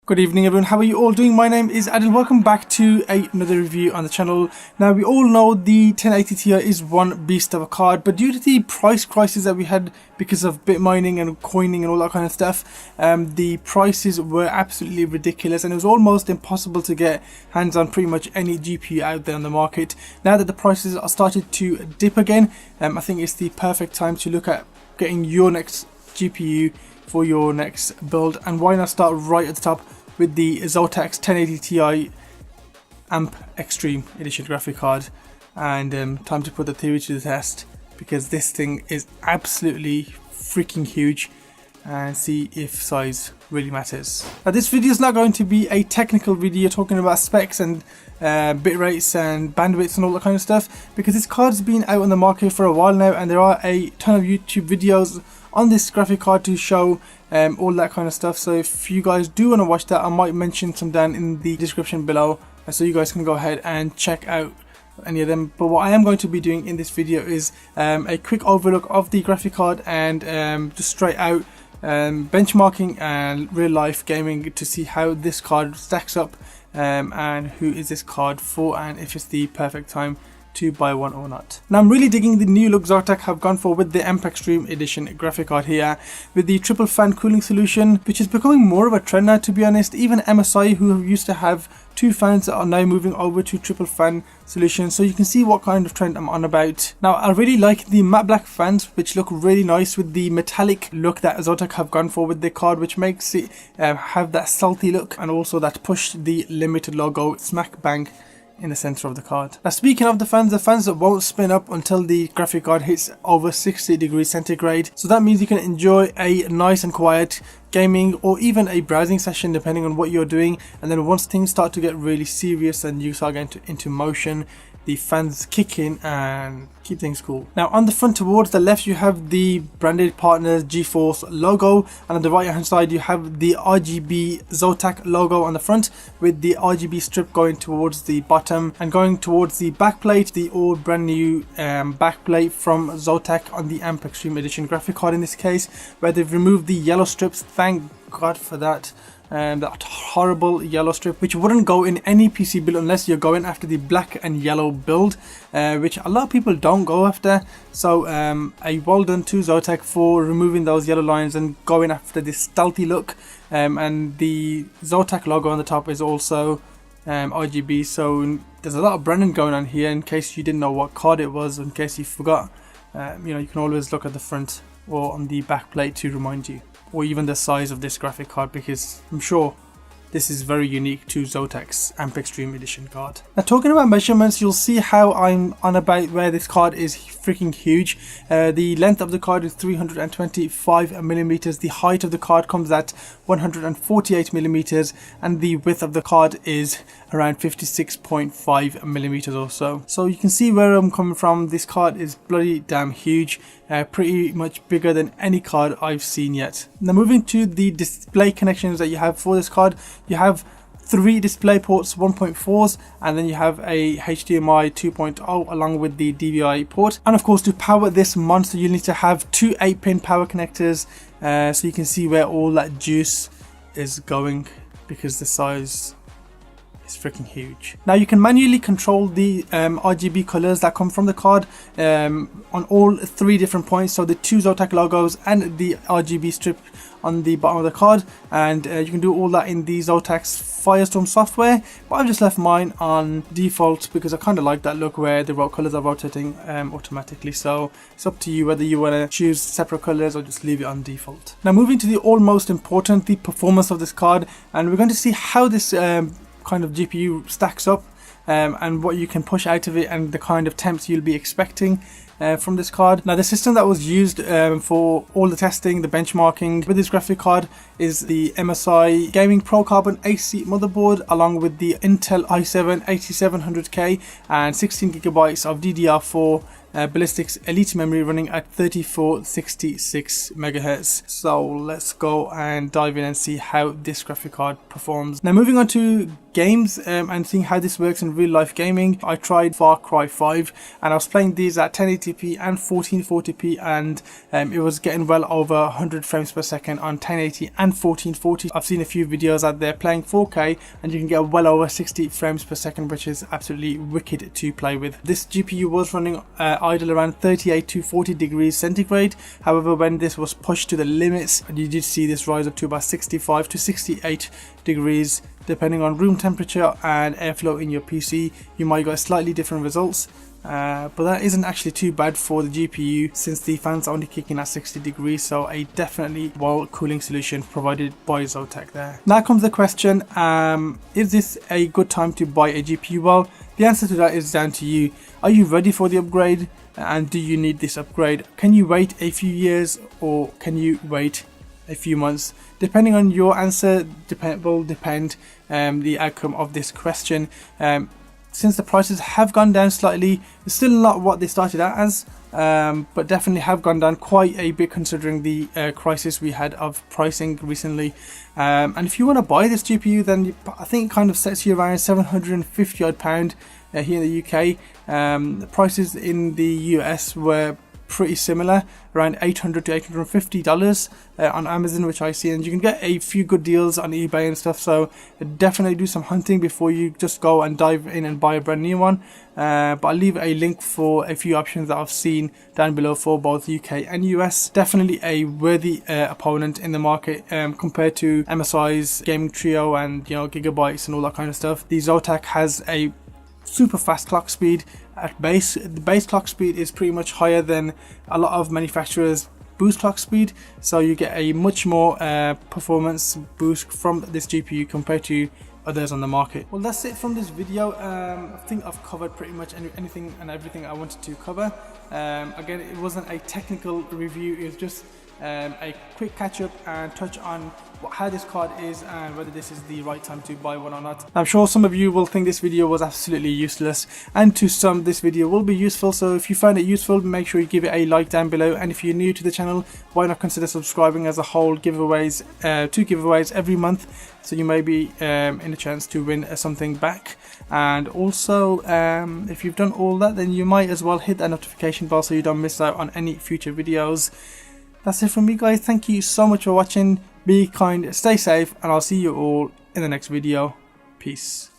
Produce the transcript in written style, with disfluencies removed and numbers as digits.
Good evening everyone, how are you all doing? My name is Adil. Welcome back to another review on the channel. Now we all know the 1080 Ti is one beast of a card, but due to the price crisis that we had because of bit mining and coining and all that kind of stuff, the prices were absolutely ridiculous and it was almost impossible to get hands on pretty much any GPU out there on the market. Now that the prices are started to dip again, I think it's the perfect time to look at getting your next GPU for your next build, and why not start right at the top with the Zotac 1080 Ti AMP Extreme Edition graphic card. And time to put the theory to the test, because this thing is absolutely freaking huge, and see if size really matters. Now this video is not going to be a technical video talking about specs and bit rates and bandwidths and all that kind of stuff, because this card has been out on the market for a while now and there are a ton of YouTube videos on this graphic card to show all that kind of stuff. So if you guys do want to watch that, I might mention some down in the description below, so you guys can go ahead and check out any of them. But what I am going to be doing in this video is a quick overlook of the graphic card and just straight out benchmarking and real life gaming to see how this card stacks up, and who is this card for, and if it's the perfect time to buy one or not. Now I'm really digging the new look Zotac have gone for with the AMP Extreme Edition graphic card here, with the triple fan cooling solution, which is becoming more of a trend now, to be honest. Even MSI, who used to have two fans, are now moving over to triple fan solution, so you can see what kind of trend I'm on about. Now I really like the matte black fans, which look really nice with the metallic look that Zotac have gone for with the card, which makes it have that salty look, and also that push the limited logo smack bang in the center of the card. Now speaking of the fans that won't spin up until the graphic card hits over 60 degrees centigrade, so that means you can enjoy a nice and quiet gaming or even a browsing session depending on what you're doing, and then once things start to get really serious and you start getting into motion, the fans kick in and keep things cool. Now on the front towards the left you have the branded partners GeForce logo, and on the right hand side you have the RGB Zotac logo on the front, with the RGB strip going towards the bottom, and going towards the backplate, the all brand new backplate from Zotac on the AMP Extreme Edition graphic card in this case, where they've removed the yellow strips. Thank God for that. That horrible yellow strip, which wouldn't go in any PC build unless you're going after the black and yellow build, which a lot of people don't go after. So a well done to Zotac for removing those yellow lines and going after this stealthy look, and the Zotac logo on the top is also RGB, so there's a lot of branding going on here in case you didn't know what card it was, in case you forgot. You know, you can always look at the front or on the back plate to remind you, or even the size of this graphic card, because I'm sure this is very unique to Zotac's AMP Extreme Edition card. Now talking about measurements, you'll see how I'm on about where this card is freaking huge. The length of the card is 325 millimeters, the height of the card comes at 148 millimeters, and the width of the card is around 56.5 millimeters or so. So you can see where I'm coming from. This card is bloody damn huge, pretty much bigger than any card I've seen yet. Now moving to the display connections that you have for this card, you have 3 display ports 1.4s, and then you have a HDMI 2.0 along with the DVI port. And of course, to power this monster you need to have 2 8-pin power connectors, so you can see where all that juice is going, because the size is freaking huge. Now you can manually control the RGB colors that come from the card on all 3 different points, so the 2 Zotac logos and the RGB strip on the bottom of the card, and you can do all that in the Zotac's Firestorm software, but I've just left mine on default because I kind of like that look where the colors are rotating automatically. So it's up to you whether you want to choose separate colors or just leave it on default. Now moving to the almost important, the performance of this card, and we're going to see how this kind of GPU stacks up, and what you can push out of it, and the kind of temps you'll be expecting from this card. Now the system that was used for all the testing, the benchmarking with this graphic card, is the MSI Gaming Pro Carbon AC motherboard, along with the Intel i7 8700K and 16GB of DDR4 ballistics elite memory running at 3466 MHz. So let's go and dive in and see how this graphic card performs. Now moving on to games and seeing how this works in real life gaming, I tried Far Cry 5 and I was playing these at 1080p and 1440p, and it was getting well over 100 frames per second on 1080 and and 1440. I've seen a few videos out there playing 4K and you can get well over 60 frames per second, which is absolutely wicked to play with. This GPU was running idle around 38 to 40 degrees centigrade. However, when this was pushed to the limits, you did see this rise up to about 65 to 68 degrees. Depending on room temperature and airflow in your PC, you might get slightly different results. But that isn't actually too bad for the GPU, since the fans are only kicking at 60 degrees, so a definitely well cooling solution provided by Zotac there. Now comes the question, is this a good time to buy a GPU? Well, the answer to that is down to you. Are you ready for the upgrade, and do you need this upgrade? Can you wait a few years, or can you wait a few months? Depending on your answer will depend the outcome of this question. Since the prices have gone down slightly, it's still not what they started out as, but definitely have gone down quite a bit considering the crisis we had of pricing recently. And if you want to buy this GPU, then I think it kind of sets you around £750 odd here in the UK. The prices in the US were pretty similar, around $800 to $850 on Amazon, which I see, and you can get a few good deals on eBay and stuff. So definitely do some hunting before you just go and dive in and buy a brand new one. But I'll leave a link for a few options that I've seen down below for both UK and US. Definitely a worthy opponent in the market compared to MSI's Gaming Trio and Gigabytes and all that kind of stuff. The Zotac has a super fast clock speed at base. The base clock speed is pretty much higher than a lot of manufacturers' boost clock speed, so you get a much more performance boost from this GPU compared to others on the market. Well, that's it from this video. I think I've covered pretty much anything and everything I wanted to cover. Again, it wasn't a technical review, it was just a quick catch up and touch on how this card is and whether this is the right time to buy one or not. I'm sure some of you will think this video was absolutely useless, and to some this video will be useful, so if you find it useful, make sure you give it a like down below, and if you're new to the channel, why not consider subscribing, as a whole giveaways, 2 giveaways every month, so you may be in a chance to win something back. And also if you've done all that, then you might as well hit that notification bell so you don't miss out on any future videos. That's it from me, guys. Thank you so much for watching. Be kind, stay safe, and I'll see you all in the next video. Peace.